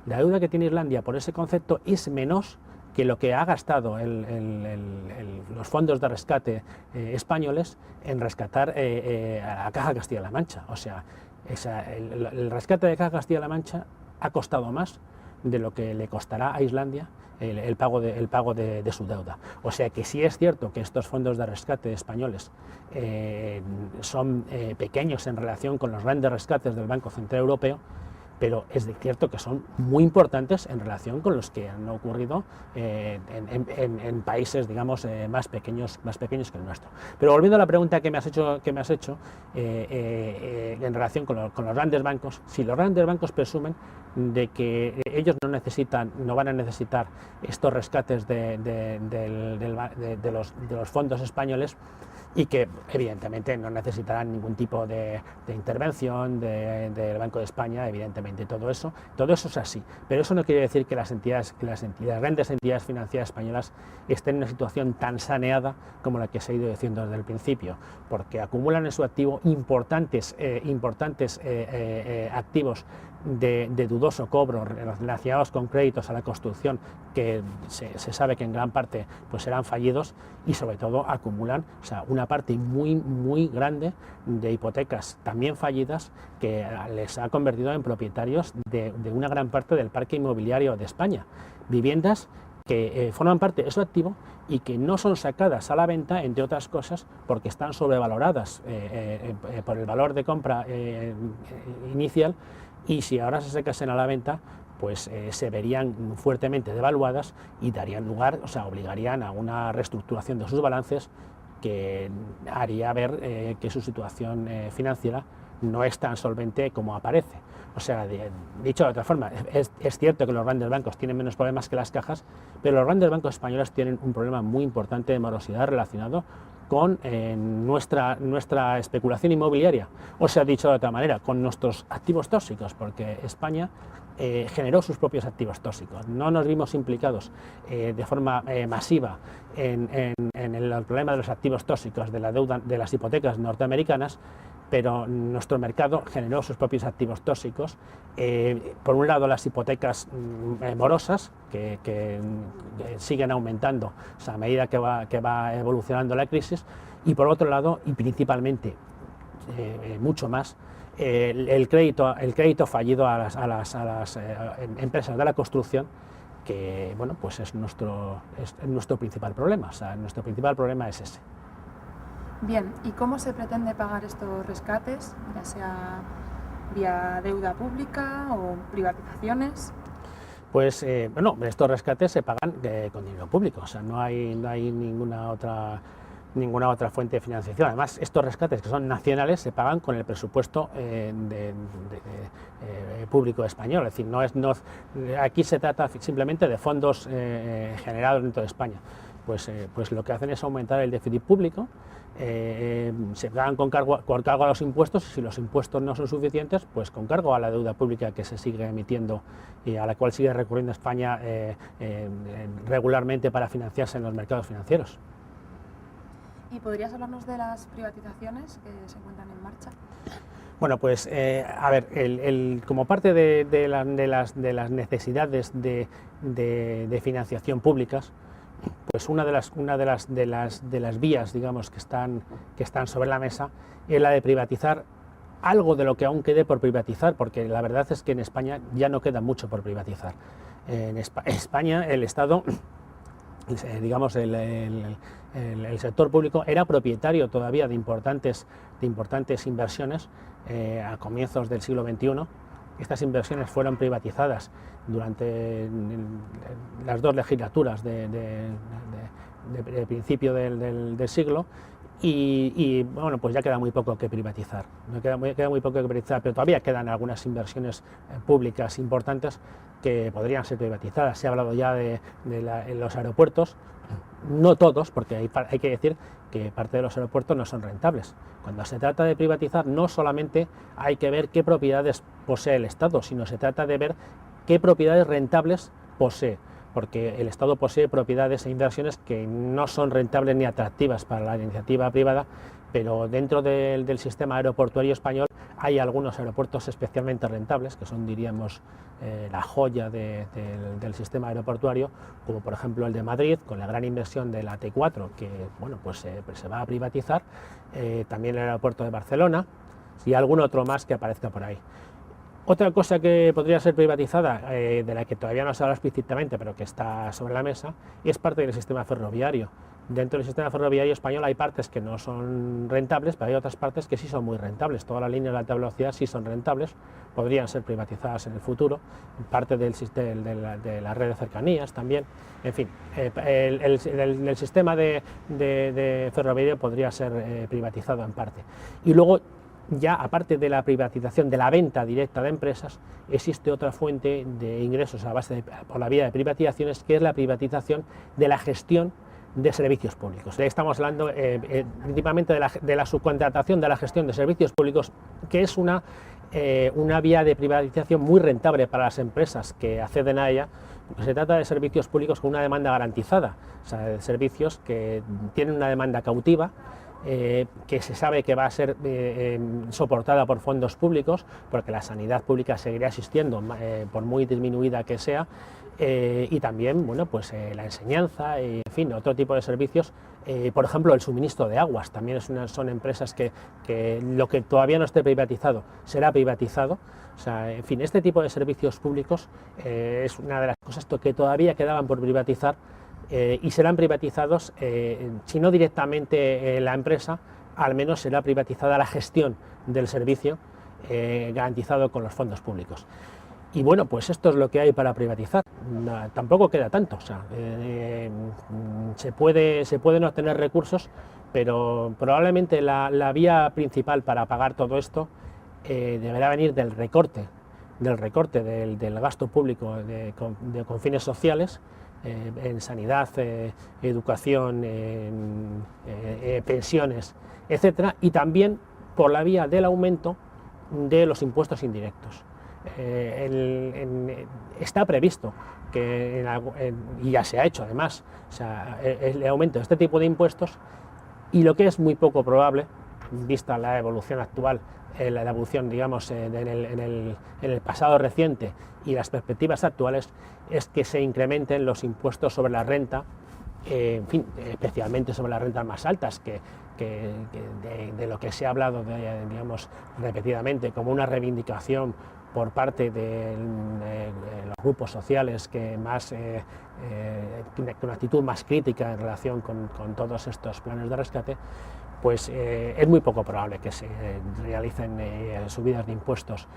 La deuda que tiene Islandia por ese concepto es menos que lo que ha gastado los fondos de rescate españoles en rescatar a la Caja Castilla-La Mancha. O sea, El rescate de Caja Castilla-La Mancha ha costado más de lo que le costará a Islandia el pago de su deuda. O sea que sí es cierto que estos fondos de rescate españoles son pequeños en relación con los grandes rescates del Banco Central Europeo, pero es cierto que son muy importantes en relación con los que han ocurrido en países, digamos, más pequeños que el nuestro. Pero volviendo a la pregunta que me has hecho en relación con los grandes bancos, si los grandes bancos presumen de que ellos no van a necesitar estos rescates de los fondos españoles, y que evidentemente no necesitarán ningún tipo de intervención del Banco de España, evidentemente todo eso es así, pero eso no quiere decir que las grandes entidades financieras españolas estén en una situación tan saneada como la que se ha ido diciendo desde el principio, porque acumulan en su activo importantes activos de dudoso cobro relacionados con créditos a la construcción, que se sabe que en gran parte pues serán fallidos, y sobre todo acumulan, o sea, una parte muy grande de hipotecas también fallidas, que les ha convertido en propietarios de una gran parte del parque inmobiliario de España, viviendas que forman parte de su activo y que no son sacadas a la venta, entre otras cosas, porque están sobrevaloradas por el valor de compra inicial, y si ahora se sacasen a la venta, pues se verían fuertemente devaluadas y darían lugar, o sea, obligarían a una reestructuración de sus balances que haría ver que su situación financiera no es tan solvente como aparece. O sea, dicho de otra forma, es cierto que los grandes bancos tienen menos problemas que las cajas, pero los grandes bancos españoles tienen un problema muy importante de morosidad relacionado con nuestra especulación inmobiliaria, o sea, dicho de otra manera, con nuestros activos tóxicos, porque España generó sus propios activos tóxicos. No nos vimos implicados de forma masiva en el problema de los activos tóxicos de la deuda de las hipotecas norteamericanas, pero nuestro mercado generó sus propios activos tóxicos. Por un lado, las hipotecas morosas, que siguen aumentando, o sea, a medida que va evolucionando la crisis, y por otro lado, y principalmente, mucho más, el crédito fallido a las empresas de la construcción, que bueno, pues es nuestro principal problema. O sea, nuestro principal problema es ese. Bien, ¿y cómo se pretende pagar estos rescates, ya sea vía deuda pública o privatizaciones? Pues bueno, estos rescates se pagan con dinero público, o sea, no hay ninguna otra fuente de financiación. Además, estos rescates, que son nacionales, se pagan con el presupuesto público español. Es decir, aquí se trata simplemente de fondos generados dentro de España. Pues lo que hacen es aumentar el déficit público, se pagan con cargo a los impuestos, y si los impuestos no son suficientes, pues con cargo a la deuda pública que se sigue emitiendo y a la cual sigue recurriendo España regularmente para financiarse en los mercados financieros. ¿Y podrías hablarnos de las privatizaciones que se encuentran en marcha? Bueno, pues a ver, como parte de las necesidades de financiación públicas, pues una de las vías, digamos, que están sobre la mesa es la de privatizar algo de lo que aún quede por privatizar, porque la verdad es que en España ya no queda mucho por privatizar. En España el Estado, digamos, el sector público era propietario todavía de importantes inversiones a comienzos del siglo XXI. Estas inversiones fueron privatizadas durante las dos legislaturas de principio del siglo, y bueno, pues ya queda muy poco que privatizar. Queda muy poco que privatizar, pero todavía quedan algunas inversiones públicas importantes que podrían ser privatizadas. Se ha hablado ya de los aeropuertos, no todos, porque hay que decir que parte de los aeropuertos no son rentables. Cuando se trata de privatizar, no solamente hay que ver qué propiedades posee el Estado, sino se trata de ver qué propiedades rentables posee, porque el Estado posee propiedades e inversiones que no son rentables ni atractivas para la iniciativa privada, pero dentro del sistema aeroportuario español hay algunos aeropuertos especialmente rentables, que son, diríamos, la joya del sistema aeroportuario, como por ejemplo el de Madrid, con la gran inversión de la T4, que bueno, pues se va a privatizar, también el aeropuerto de Barcelona, y algún otro más que aparezca por ahí. Otra cosa que podría ser privatizada, de la que todavía no se habla explícitamente, pero que está sobre la mesa, es parte del sistema ferroviario. Dentro del sistema ferroviario español hay partes que no son rentables, pero hay otras partes que sí son muy rentables. Todas las líneas de alta velocidad sí son rentables, podrían ser privatizadas en el futuro, parte de la red de cercanías también. En fin, el sistema de ferroviario podría ser privatizado en parte. Y luego, ya aparte de la privatización, de la venta directa de empresas, existe otra fuente de ingresos a base por la vía de privatizaciones, que es la privatización de la gestión de servicios públicos. Estamos hablando principalmente de la subcontratación de la gestión de servicios públicos, que es una vía de privatización muy rentable para las empresas que acceden a ella, porque se trata de servicios públicos con una demanda garantizada, o sea, de servicios que tienen una demanda cautiva, que se sabe que va a ser soportada por fondos públicos, porque la sanidad pública seguirá existiendo, por muy disminuida que sea, y también, bueno, pues la enseñanza, en fin, otro tipo de servicios, por ejemplo, el suministro de aguas, también son empresas que lo que todavía no esté privatizado será privatizado. O sea, en fin, este tipo de servicios públicos es una de las cosas que todavía quedaban por privatizar, y serán privatizados, si no directamente la empresa, al menos será privatizada la gestión del servicio, garantizado con los fondos públicos. Y bueno, pues esto es lo que hay para privatizar. Tampoco queda tanto, o sea, se pueden obtener recursos, pero probablemente la vía principal para pagar todo esto deberá venir del recorte del gasto público con fines sociales, en sanidad, educación, pensiones, etcétera, y también por la vía del aumento de los impuestos indirectos. Está previsto que, y ya se ha hecho además, o sea, el aumento de este tipo de impuestos, y lo que es muy poco probable, vista la evolución actual, la evolución, digamos, en el pasado reciente y las perspectivas actuales, es que se incrementen los impuestos sobre la renta, en fin, especialmente sobre las rentas más altas, de lo que se ha hablado, digamos, repetidamente, como una reivindicación por parte de los grupos sociales que más, con una actitud más crítica en relación con todos estos planes de rescate, pues es muy poco probable que se realicen subidas de impuestos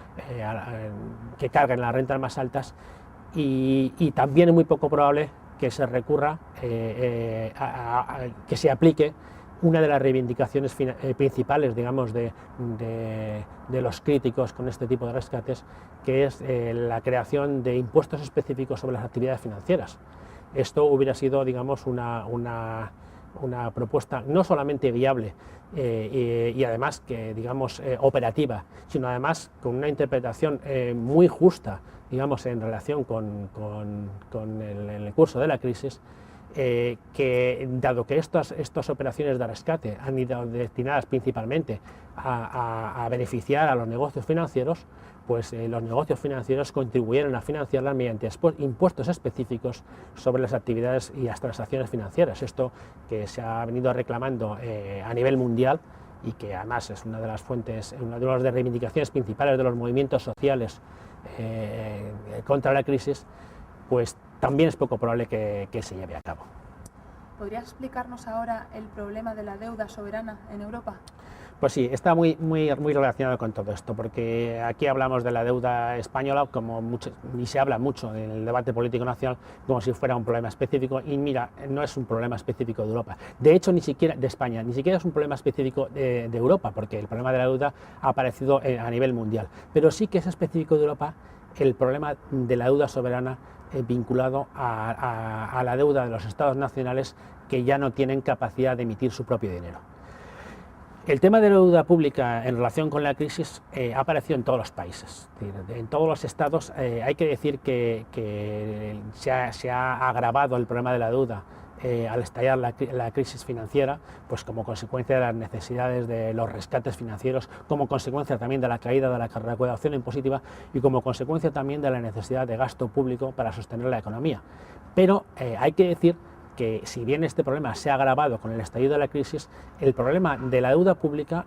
que carguen las rentas más altas, y también es muy poco probable que se recurra que se aplique una de las reivindicaciones principales, digamos, de los críticos con este tipo de rescates, que es la creación de impuestos específicos sobre las actividades financieras. Esto hubiera sido, digamos, una propuesta no solamente viable y además que, digamos, operativa, sino además con una interpretación muy justa, digamos, en relación con el curso de la crisis, que dado que estas operaciones de rescate han ido destinadas principalmente a beneficiar a los negocios financieros, pues los negocios financieros contribuyeron a financiarlas mediante impuestos específicos sobre las actividades y las transacciones financieras. Esto que se ha venido reclamando a nivel mundial, y que además es una de las fuentes, una de las reivindicaciones principales de los movimientos sociales contra la crisis, pues también es poco probable que se lleve a cabo. ¿Podrías explicarnos ahora el problema de la deuda soberana en Europa? Pues sí, está muy relacionado con todo esto, porque aquí hablamos de la deuda española y se habla mucho en el debate político nacional como si fuera un problema específico, y mira, no es un problema específico de Europa, de hecho ni siquiera de España, ni siquiera es un problema específico de Europa, porque el problema de la deuda ha aparecido a nivel mundial, pero sí que es específico de Europa el problema de la deuda soberana vinculado a la deuda de los estados nacionales que ya no tienen capacidad de emitir su propio dinero. El tema de la deuda pública en relación con la crisis ha aparecido en todos los países, en todos los estados. Hay que decir que se ha agravado el problema de la deuda al estallar la crisis financiera, pues como consecuencia de las necesidades de los rescates financieros, como consecuencia también de la caída de la recaudación impositiva y como consecuencia también de la necesidad de gasto público para sostener la economía. Pero hay que decir que si bien este problema se ha agravado con el estallido de la crisis, el problema de la deuda pública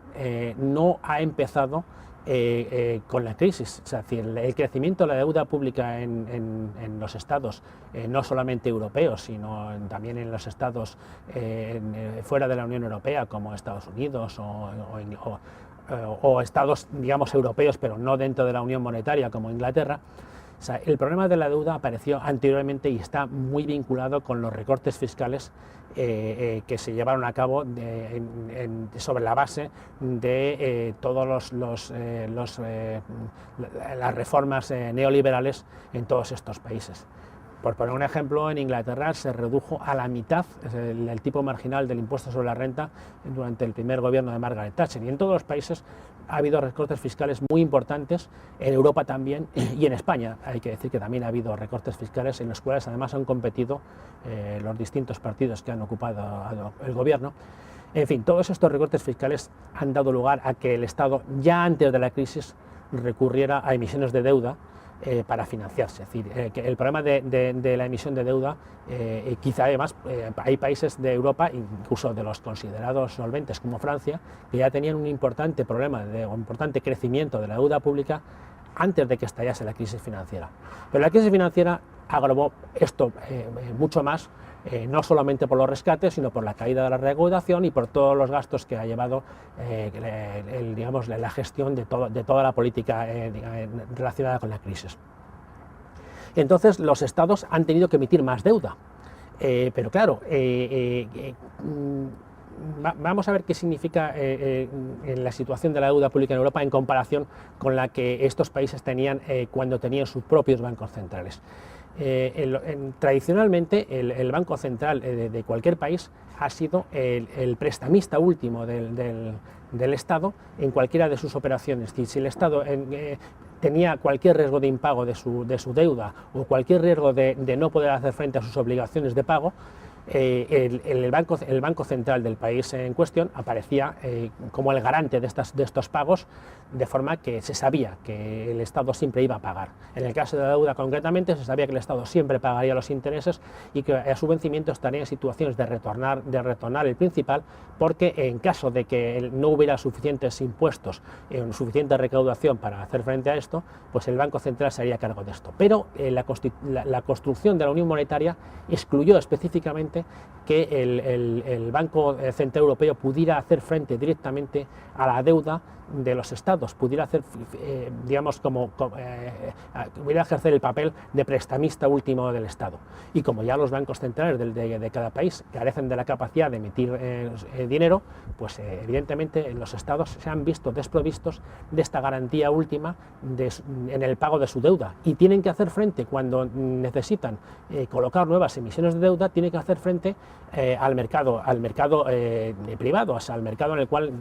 no ha empezado con la crisis. Es decir, el crecimiento de la deuda pública en los estados, no solamente europeos, sino también en los estados fuera de la Unión Europea, como Estados Unidos o estados, digamos, europeos, pero no dentro de la Unión Monetaria, como Inglaterra. O sea, el problema de la deuda apareció anteriormente y está muy vinculado con los recortes fiscales que se llevaron a cabo sobre la base de todas las reformas neoliberales en todos estos países. Por poner un ejemplo, en Inglaterra se redujo a la mitad el tipo marginal del impuesto sobre la renta durante el primer gobierno de Margaret Thatcher, y en todos los países ha habido recortes fiscales muy importantes, en Europa también, y en España hay que decir que también ha habido recortes fiscales en los cuales además han competido los distintos partidos que han ocupado el gobierno. En fin, todos estos recortes fiscales han dado lugar a que el Estado, ya antes de la crisis, recurriera a emisiones de deuda para financiarse. Es decir, que el problema de la emisión de deuda, quizá además hay países de Europa, incluso de los considerados solventes como Francia, que ya tenían un importante problema, un importante crecimiento de la deuda pública antes de que estallase la crisis financiera. Pero la crisis financiera agravó esto mucho más, no solamente por los rescates, sino por la caída de la recaudación y por todos los gastos que ha llevado digamos, la gestión de toda la política relacionada con la crisis. Entonces los estados han tenido que emitir más deuda, pero claro, vamos a ver qué significa en la situación de la deuda pública en Europa en comparación con la que estos países tenían cuando tenían sus propios bancos centrales. Tradicionalmente el Banco Central de cualquier país ha sido el prestamista último del Estado en cualquiera de sus operaciones. Si el Estado tenía cualquier riesgo de impago de su deuda o cualquier riesgo de no poder hacer frente a sus obligaciones de pago, el Banco Central del país en cuestión aparecía como el garante de estos pagos, de forma que se sabía que el Estado siempre iba a pagar. En el caso de la deuda concretamente se sabía que el Estado siempre pagaría los intereses y que a su vencimiento estaría en situaciones de retornar el principal, porque en caso de que no hubiera suficientes impuestos, suficiente recaudación para hacer frente a esto, pues el Banco Central se haría cargo de esto. Pero la construcción de la Unión Monetaria excluyó específicamente que el Banco Central Europeo pudiera hacer frente directamente a la deuda de los estados, pudiera hacer, digamos, pudiera ejercer el papel de prestamista último del Estado. Y como ya los bancos centrales de cada país carecen de la capacidad de emitir dinero, pues evidentemente los estados se han visto desprovistos de esta garantía última en el pago de su deuda, y tienen que hacer frente, cuando necesitan colocar nuevas emisiones de deuda, tienen que hacer frente al mercado privado, o sea, al mercado en el cual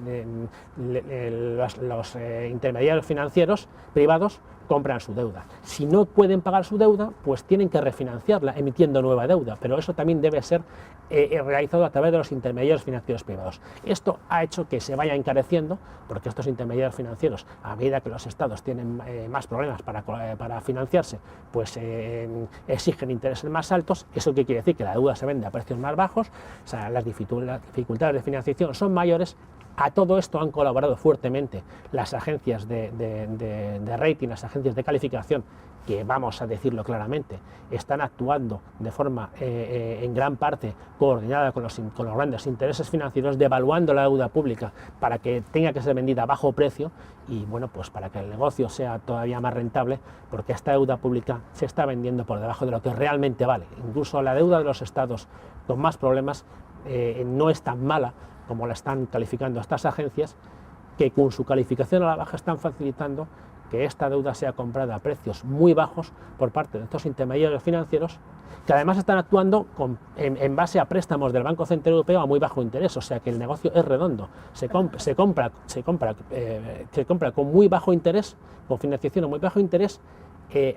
los intermediarios financieros privados compran su deuda. Si no pueden pagar su deuda, pues tienen que refinanciarla emitiendo nueva deuda, pero eso también debe ser realizado a través de los intermediarios financieros privados. Esto ha hecho que se vaya encareciendo, porque estos intermediarios financieros, a medida que los estados tienen más problemas para financiarse, pues exigen intereses más altos. ¿Eso qué quiere decir? Que la deuda se vende a precios más bajos, o sea, las dificultades de financiación son mayores. A todo esto han colaborado fuertemente las agencias de rating, las agencias de calificación, que, vamos a decirlo claramente, están actuando de forma en gran parte coordinada con los grandes intereses financieros, devaluando la deuda pública para que tenga que ser vendida a bajo precio y, bueno, pues para que el negocio sea todavía más rentable, porque esta deuda pública se está vendiendo por debajo de lo que realmente vale. Incluso la deuda de los estados con más problemas no es tan mala como la están calificando estas agencias, que con su calificación a la baja están facilitando que esta deuda sea comprada a precios muy bajos por parte de estos intermediarios financieros, que además están actuando en base a préstamos del Banco Central Europeo a muy bajo interés, o sea que el negocio es redondo, se compra con muy bajo interés, con financiación a muy bajo interés,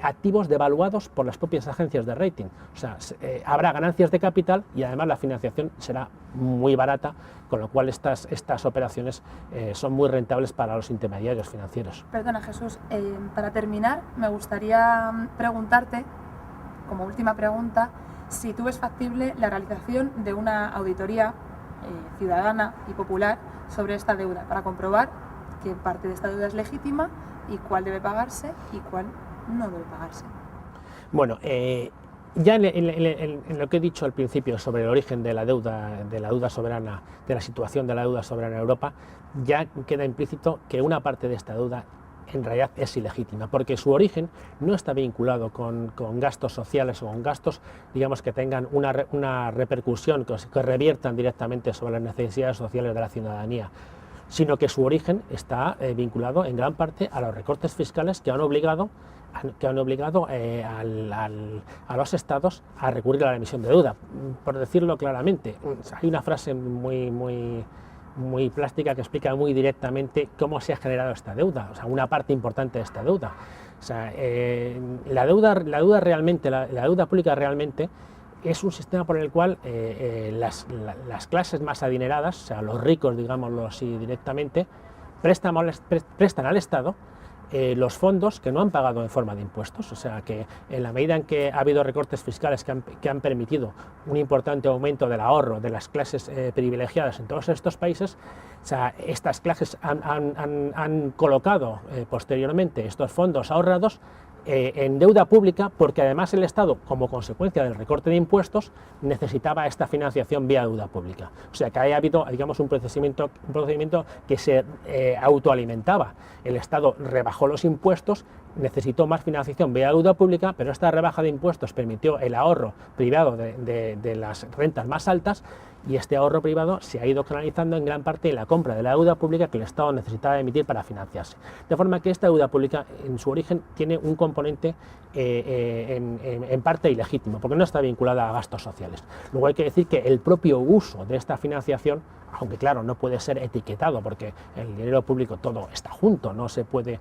activos devaluados por las propias agencias de rating. O sea, habrá ganancias de capital y además la financiación será muy barata, con lo cual estas operaciones son muy rentables para los intermediarios financieros. Perdona, Jesús, para terminar me gustaría preguntarte, como última pregunta, si tú ves factible la realización de una auditoría ciudadana y popular sobre esta deuda, para comprobar qué parte de esta deuda es legítima y cuál debe pagarse y cuál no debe pagarse. Bueno, ya en lo que he dicho al principio sobre el origen de la deuda soberana, de la situación de la deuda soberana en Europa, ya queda implícito que una parte de esta deuda en realidad es ilegítima, porque su origen no está vinculado con gastos sociales o con gastos, digamos, que tengan una repercusión, que reviertan directamente sobre las necesidades sociales de la ciudadanía, sino que su origen está vinculado en gran parte a los recortes fiscales que han obligado a los estados a recurrir a la emisión de deuda. Por decirlo claramente, hay una frase muy plástica que explica muy directamente cómo se ha generado esta deuda, o sea, una parte importante de esta deuda. O sea, la deuda pública realmente es un sistema por el cual las clases más adineradas, o sea, los ricos, digámoslo así directamente, prestan al Estado los fondos que no han pagado en forma de impuestos. O sea que en la medida en que ha habido recortes fiscales que han permitido un importante aumento del ahorro de las clases privilegiadas en todos estos países, o sea, estas clases han colocado posteriormente estos fondos ahorrados en deuda pública, porque además el Estado, como consecuencia del recorte de impuestos, necesitaba esta financiación vía deuda pública. O sea que ha habido, digamos, un procedimiento que se autoalimentaba. El Estado rebajó los impuestos, necesitó más financiación vía deuda pública, pero esta rebaja de impuestos permitió el ahorro privado de las rentas más altas, y este ahorro privado se ha ido canalizando en gran parte en la compra de la deuda pública que el Estado necesitaba emitir para financiarse. De forma que esta deuda pública en su origen tiene un componente en parte ilegítimo, porque no está vinculada a gastos sociales. Luego hay que decir que el propio uso de esta financiación, aunque claro, no puede ser etiquetado porque el dinero público todo está junto, no se puede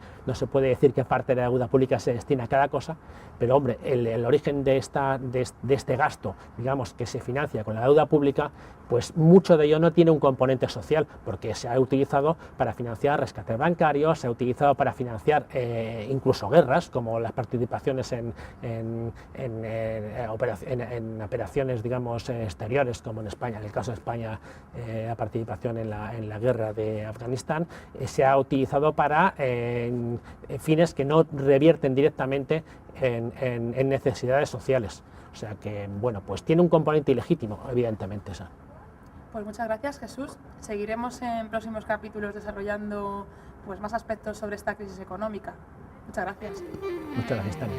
decir qué parte de la deuda pública se destina a cada cosa, pero hombre, el origen de este gasto, digamos, que se financia con la deuda pública, pues mucho de ello no tiene un componente social, porque se ha utilizado para financiar rescates bancarios, se ha utilizado para financiar incluso guerras, como las participaciones en operaciones, digamos, exteriores, como en España, en el caso de España, la participación en la guerra de Afganistán, se ha utilizado para fines que no revierten directamente en necesidades sociales. O sea que, bueno, pues tiene un componente ilegítimo, evidentemente. Esa. Pues muchas gracias, Jesús. Seguiremos en próximos capítulos desarrollando pues más aspectos sobre esta crisis económica. Muchas gracias. Muchas gracias, Tania.